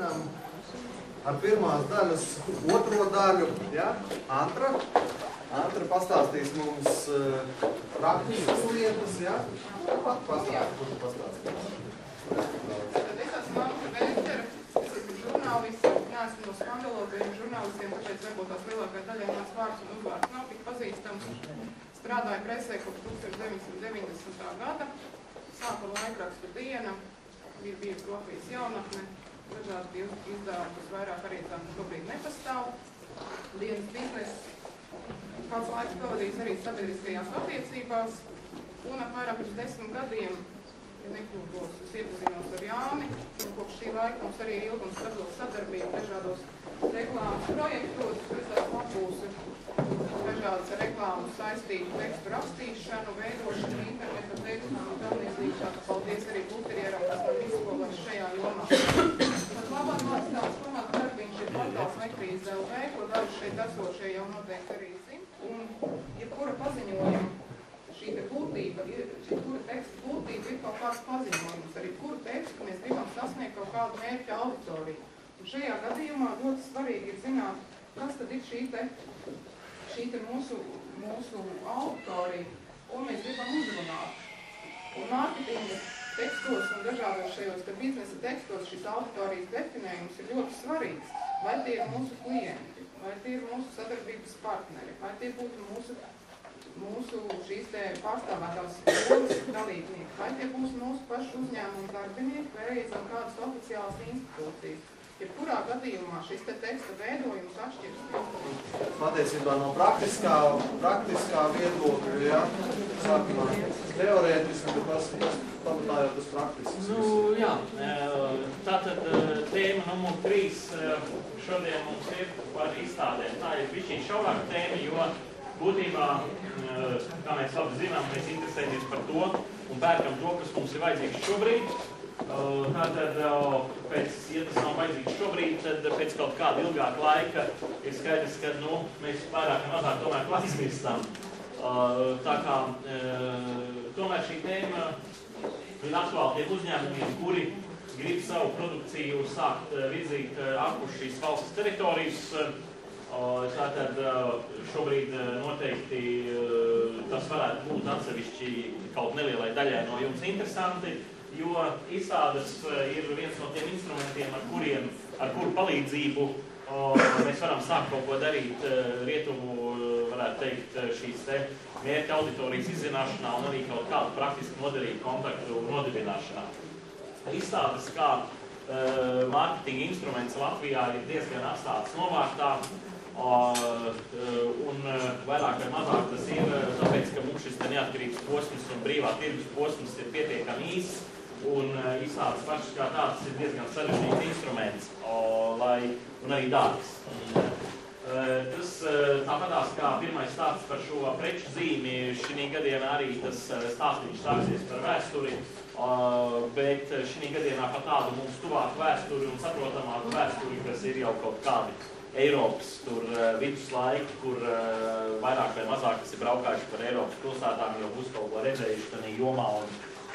turpinām ar pirmās daļas otro daļu. Ja? Antra pastāstīs mums praktiskas lietas. Ja? Pat pastāstīs. Tad es esmu Marta Vēstera, es esmu žurnālists, neesmu no skandalozajiem žurnālistiem, tāpēc varbūt tās lielākā daļai mans vārds un uzvārds nav tik pazīstams. Strādāju presē kopš 1990. gada, sāku laikrakstu Diena, ir bijusi Latvijas jaunatne, dažādi izdevumi, kas vairāk arī tam šobrīd nepastāv. Dienas bizness, kāds laiks pavadījis arī sabiedriskajās attiecībās, un apmēram pirms 10 gadiem, ja nekļūdos, es iepazinos ar Jāni, un kopš šī laika mums arī ir ilga un stabila sadarbība dažādos reklāmas projektos, kur es esmu apgūsi dažādas ar reklāmu saistītu tekstu rakstīšanu, veidošanu, interneta tekstu un tam līdzīgi. Paldies arī Buterieram, kas man izskolās šajā jomā. Man labāk vārds tāds pamata darbiņš ir portāls Nekrīze LV, ko daži šeit esošie jau noteikti arī zina. Un jebkura paziņojuma šī te būtība, jebkura teksta būtība ir kaut kāds paziņojums. Ar jebkuru tekstu mēs gribam sasniegt kaut kādu mērķa auditoriju. Un šajā gadījumā ļoti svarīgi ir zināt, kas tad ir šī te mūsu auditorija, ko mēs gribam uzrunāt. Un mārketinga tekstos un dažādos šajos te biznesa tekstos šis auditorijas definējums ir ļoti svarīgs. Vai tie ir mūsu klienti, vai tie ir mūsu sadarbības partneri, vai tie būtu mūsu šīs te pārstāvētās jomas dalībnieki, vai tie būs mūsu pašu uzņēmumu darbinieki, vai arī zem kādas oficiālas institūcijas. Jebkurā gadījumā šis te teksta veidojums atšķiras. Patiesībā no praktiskā viedokļa, ja, sākumā teorētiski, bet pamatājot uz praktisks. Jā, tātad tēma numur 3 šodien mums ir par izstādēm. Tā ir bišķiņ šaurāka tēma, jo būtībā, kā mēs labi zinām, mēs interesējamies par to un pērkam to, kas mums ir vajadzīgs šobrīd. Tātad, ja tas nav vajadzīgs šobrīd, tad pēc kaut kāda ilgāka laika ir skaidrs, ka mēs vairāk vai mazāk tomēr aizmirstam. Tā kā tomēr šī tēma ir aktuāla tiem uzņēmumiem, kuri grib savu produkciju sākt virzīt ārpus šīs valsts teritorijas. Tātad šobrīd noteikti tas varētu būt atsevišķi kaut nelielai daļai no jums interesanti, jo izstādes ir viens no tiem instrumentiem, ar kuru palīdzību mēs varam sākt kaut ko darīt rietumu, varētu teikt, šīs te mērķa auditorijas izzināšanā un arī kaut kādu praktiski noderīgu kontaktu nodibināšanā. Izstādes kā mārketinga instruments Latvijā ir diezgan atstātas novārtā, un vairāk vai mazāk tas ir tāpēc, ka mums šis neatkarības posms un brīvā tirgus posms ir pietiekami īss, un izstādes pašas kā tāds ir diezgan sarežģīts instruments, un arī dārgs. Tas tāpatās kā pirmais stāsts par šo preču zīmi, šī gadienā arī tas stāstīns sāksies par vēsturi, bet šī gadienā par tādu mums tuvāku vēsturi un saprotamāku vēsturi, kas ir jau kaut kādi Eiropas viduslaiki, kur vairāk vai mazāk tas ir braukājuši par Eiropas pilsētām, jau būs kaut ko redzējuši tādā jomā.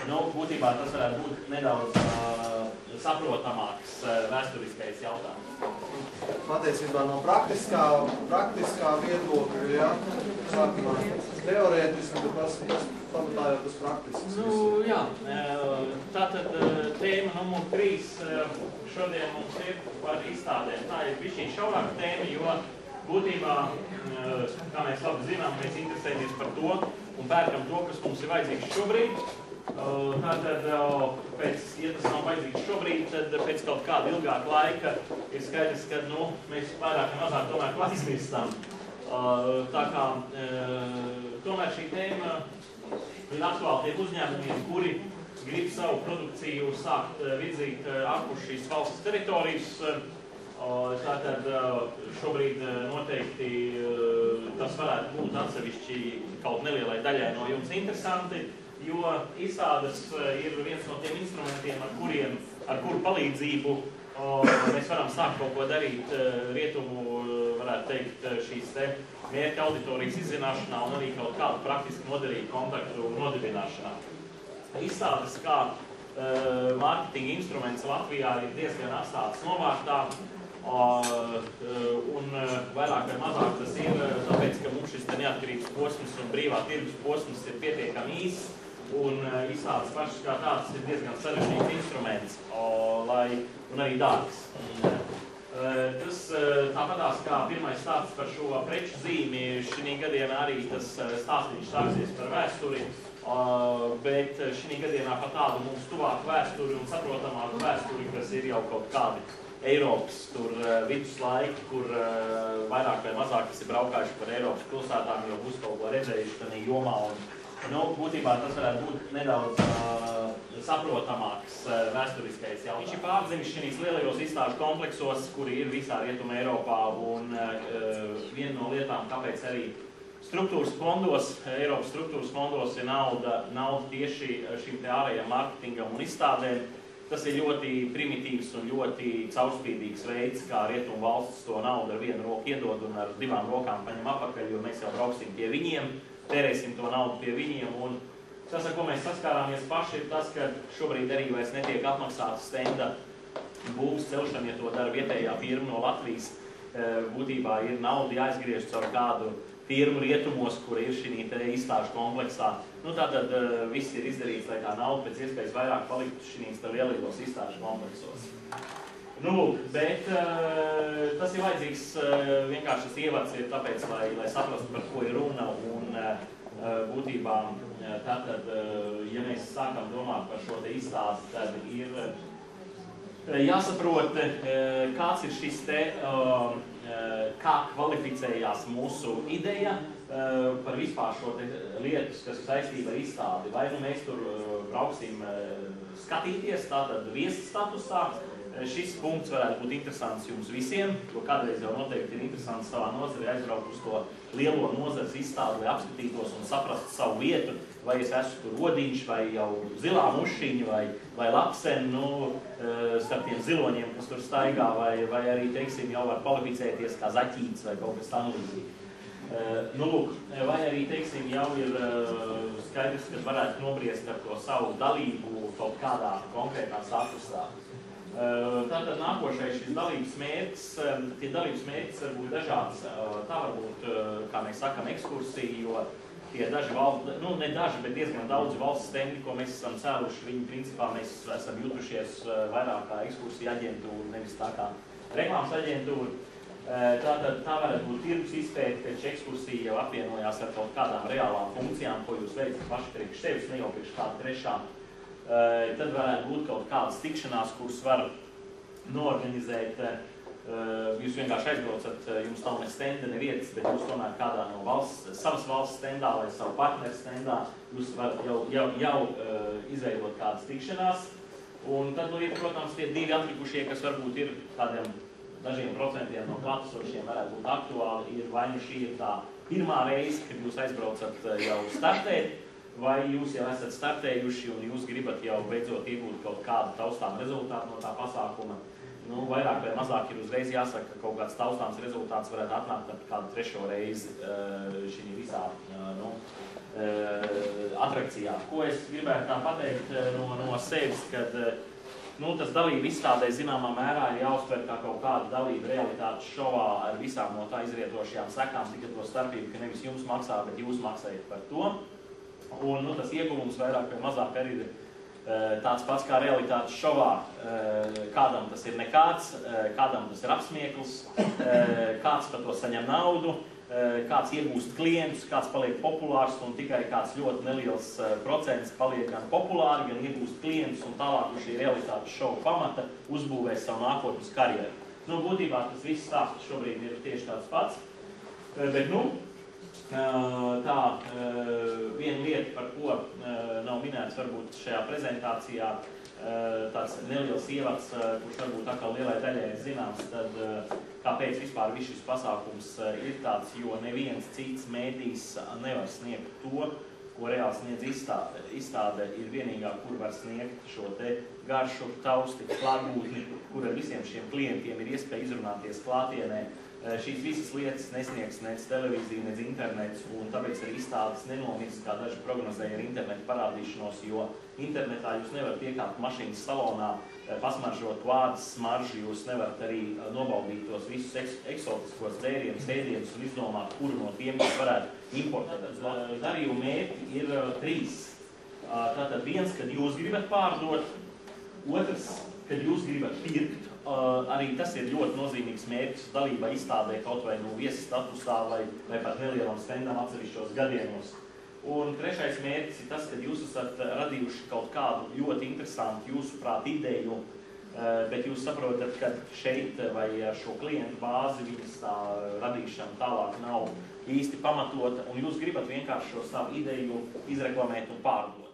Būtībā tas varētu būt nedaudz saprotamāks vēsturiskais jautājums. Patiesībā no praktiskā viedokļa, ja, sākumā teorētiski, bet pamatājot uz praktisks. Jā, tātad tēma numur 3 šodien mums ir par izstādēm. Tā ir bišķiņ šaurāka tēma, jo būtībā, kā mēs labi zinām, mēs interesējamies par to un pērkam to, kas mums ir vajadzīgs šobrīd. Tātad, ja tas nav vajadzīgs šobrīd, tad pēc kaut kāda ilgāka laika ir skaidrs, ka mēs vairāk vai mazāk tomēr aizmirstam. Tā kā tomēr šī tēma ir aktuāla tiem uzņēmumiem, kuri grib savu produkciju sākt virzīt ārpus šīs valsts teritorijas. Tātad šobrīd noteikti tas varētu būt atsevišķi kaut nelielai daļai no jums interesanti, jo izstādes ir viens no tiem instrumentiem, ar kuru palīdzību mēs varam sākt kaut ko darīt rietumu, varētu teikt, šīs te mērķa auditorijas izzināšanā un arī kaut kādu praktiski noderīgu kontaktu nodibināšanā. Izstādes kā mārketinga instruments Latvijā ir diezgan atstāts novārtā. Un vairāk vai mazāk tas ir tāpēc, ka mums šis neatkarības posms un brīvā tirgus posms ir pietiekami īss, un izstādes pašas kā tāds ir diezgan sarežģīts instruments, un arī dārgs. Tas tāpatās kā pirmais stāsts par šo preču zīmi, šī gadienā arī tas stāstīns sāksies par vēsturi, bet šī gadienā par tādu mums tuvāku vēsturi un saprotamāku vēsturi, kas ir jau kaut kādi Eiropas viduslaiki, kur vairāk vai mazāk ir braukājuši par Eiropas pilsētām, jau būs kaut ko redzējuši tādā jomā. Būtībā tas varētu būt nedaudz saprotamāks vēsturiskais jautājums. Viņš ir pārdzimis šīs lielajos izstāžu kompleksos, kuri ir visā Rietuma Eiropā, un viena no lietām, kāpēc arī struktūras fondos, Eiropas struktūras fondos ir nauda tieši šim te ārējiem mārketingam un izstādēm. Tas ir ļoti primitīvs un ļoti caurspīdīgs veids, kā Rietumu valsts to naudu ar vienu roku iedod un ar divām rokām paņem apakaļ, jo mēs jau brauksim pie viņiem, tērēsim to naudu pie viņiem. Un tas, ar ko mēs saskārāmies paši, ir tas, ka šobrīd arī vairs netiek apmaksāta stenda būvs celšana, ja to dara vietējā firma no Latvijas. Būtībā ir nauda jāizgriež caur kādu firmu rietumos, kur ir šī izstāžu kompleksā. Tātad viss ir izdarīts, lai tā nauda pēc iespējas vairāk paliktu šīs lielajos izstāžu kompleksos. Bet tas ir vajadzīgs, vienkārši šis ievads ir tāpēc, lai saprastu, par ko ir runa, un būtībā tātad, ja mēs sākam domāt par šo te izstādi, tad ir jāsaprot, kāds ir šis te, kā kvalificējās mūsu ideja par vispār šo te lietas, kas ir saistība ar izstādi. Vai mēs tur brauksim skatīties, tātad viesu statusā. Šis punkts varētu būt interesants jums visiem, jo kādreiz jau noteikti ir interesants savā nozarē aizbraukt uz to lielo nozares izstādi, lai apskatītos un saprastu savu vietu, vai es esmu tur rodiņš, vai jau zilā mušiņa, vai lapseni, starp tiem ziloņiem, kas tur staigā, vai arī, teiksim, jau var kvalificēties kā zaķīts vai kaut kas tam līdzīgi. Vai arī, teiksim, jau ir skaidrs, ka varētu nobriest ar to savu dalību kaut kādā konkrētā statusā. Tātad nākošais šis dalības mērķis, tie dalības mērķis var būt dažāds. Tā var būt, kā mēs sakam, ekskursija, jo tie daži valsts, ne daži, bet diezgan daudzi valsts stendi, ko mēs esam cēluši, viņi principā mēs esam jutušies vairāk kā ekskursija aģentūra, nevis tā kā reklāmas aģentūra. Tātad tā varētu būt tirgus izpēte, pēc ekskursija jau apvienojās ar kaut kādām reālām funkcijām, ko jūs veicat paši priekš sevis, ne jau priekš kāda trešā. Tad varētu būt kaut kādas tikšanās, kuras var noorganizēt. Jūs vienkārši aizbraucat, jums nav ne stenda, ne vietas, bet jūs tomēr kādā no savas valsts stendā vai savu partneru stendā, jūs varat jau izveidot kādas tikšanās. Un tad, ir, protams, tie divi atlikušie, kas varbūt ir tādiem dažiem procentiem no klātesošiem varētu būt aktuāli, ir vai nu šī ir tā pirmā reize, kad jūs aizbraucat jau startēt, vai jūs jau esat startējuši un jūs gribat jau beidzot iegūt kaut kādu taustām rezultātu no tā pasākuma. Vairāk vai mazāk ir uzreiz jāsaka, ka kaut kāds taustāms rezultāts varētu atnākt ar kādu trešo reizi šī visā atrakcijā. Ko es gribētu tā pateikt no sevis, kad tas dalība izstādē zināmā mērā ir jāuztver kā kaut kāda dalība realitātes šovā ar visām no tā izrietošajām sekām, tikai to starpību, ka nevis jums maksā, bet jūs maksājat par to. Un tas ieguvums vairāk vai mazāk arī ir tāds pats kā realitātes šovā. Kādam tas ir nekāds, kādam tas ir apsmiekls, kāds par to saņem naudu, kāds iegūst klientus, kāds paliek populārs un tikai kāds ļoti neliels procents paliek gan populāri, gan iegūst klientus un tālāk uz šī realitātes šova pamata uzbūvēs savu nākotnes karjeru. Būtībā tas viss stāsts šobrīd ir tieši tāds pats, bet tā viena lieta, par ko nav minēts varbūt šajā prezentācijā, tāds neliels ievads, kurš varbūt atkal lielai daļai ir zināms, tad kāpēc vispār viss šis pasākums ir tāds, jo neviens cits mēdījis nevar sniegt to, ko reāli sniedz izstāde. Izstāde ir vienīgā, kur var sniegt šo te garšu, tausti, klātbūtni, kur ar visiem šiem klientiem ir iespēja izrunāties klātienē Šīs visas lietas nesniegs nec televīzija, nec internets, un tāpēc arī izstādes nenomirs, kā daži prognozēja ar internetu parādīšanos, jo internetā jūs nevarat iekāpt mašīnas salonā, pasmaržot vārdas smaržu, jūs nevarat arī nobaudīt tos visus eksotiskos dzērienus, ēdienus un izdomāt, kuru no tiem jūs varētu importēt. Darījuma mērķi ir 3. Tātad viens, kad jūs gribat pārdot, otrs, kad jūs gribat pirkt. Arī tas ir ļoti nozīmīgs mērķis dalībā izstādē kaut vai no viesa statusā vai pat nelielam stendam atsevišķos gadienos. Un trešais mērķis ir tas, ka jūs esat radījuši kaut kādu ļoti interesantu jūsuprāt ideju, bet jūs saprotat, ka šeit vai šo klientu bāzi viņas tā radīšana tālāk nav īsti pamatota, un jūs gribat vienkārši šo savu ideju izreklamēt un pārdot.